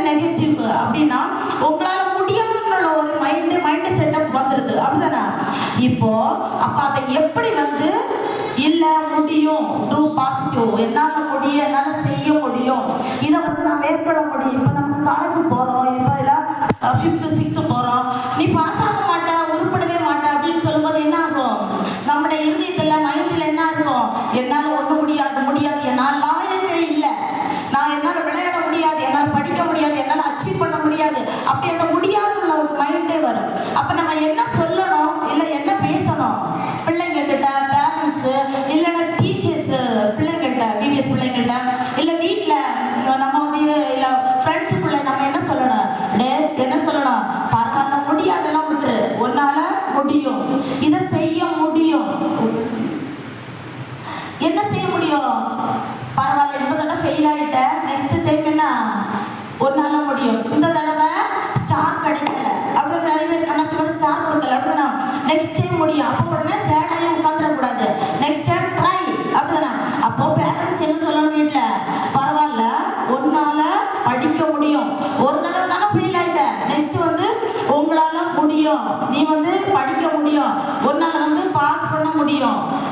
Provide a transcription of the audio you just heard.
Negative அப்படின்னா உங்களால முடியாதுன்னு ஒரு மைண்ட் செட்டப் வந்துருது, அப்படிதானே? இப்போ அப்ப அதை எப்படி வந்து இல்ல முடியும், டூ பாசிட்டிவ், என்னால முடியும், என்னால செய்ய முடியும், இதை வந்து நான் மேற்கொள்ள முடியும். இப்போ நம்ம காலேஜ் போறோம், இப்போ இல்லை 5th 6th போறோம், நீ பாஸ் ஆக மாட்டா, உருப்படவே மாட்டா அப்படின்னு சொல்லும்போது என்ன ஆகும்? நம்முடைய இருதயத்துல மைண்ட்ல என்ன இருக்கும்? என்னால ஒண்ணு முடியாது, என்னால் லாயக்கே இல்லை, நான் என்னால் விளையாட முடியாது, என்னால் படிக்க முடியாது, என்னால் அச்சீவ் பண்ண முடியாது, அப்படி அந்த முடியாதுள்ள ஒரு மைண்டே வரும். அப்ப நம்ம என்ன சொல்லணும், இல்லை என்ன பேசணும்? பிள்ளைங்க கிட்ட, பேரண்ட்ஸ் இல்லைன்னா டீச்சர்ஸ் பிள்ளைங்கள்ட்ட, பிபிஎஸ் பிள்ளைங்கள்ட்ட, இல்லை வீட்டில் நம்ம வந்து இல்லை ஃப்ரெண்ட்ஸுக்குள்ள நம்ம என்ன சொல்லணும்? என்ன சொல்லணும்? பரவாயில்ல, முடியாதெல்லாம் விட்டுரு, உன்னால முடியும், இதை செய்ய முடியும். என்ன செய்ய முடியும்? பரவாயில்ல, இந்த தடவை ஃபெயில் ஆகிட்ட, நெக்ஸ்ட் டைம் என்ன உன்னால முடியும், இந்த தடவை ஸ்டார் கிடைக்கல அப்படின்னு நிறைய பேர் கணச்சு கூட ஸ்டார் கொடுக்கல, அப்படிதானே? நெக்ஸ்ட் டைம் முடியும். அப்போ உடனே சேடாகி உட்காந்துடக்கூடாது, நெக்ஸ்ட் டைம் ட்ரை, அப்படிதானே? அப்போ பேரண்ட்ஸ் என்ன சொல்லணும் வீட்டில்? பரவாயில்ல, உன்னால படிக்க முடியும், ஒரு தடவை தானே ஃபெயில் ஆகிட்ட, நெக்ஸ்ட் வந்து உங்களால முடியும், நீ வந்து படிக்க முடியும், உன்னால வந்து பாஸ் பண்ண முடியும்.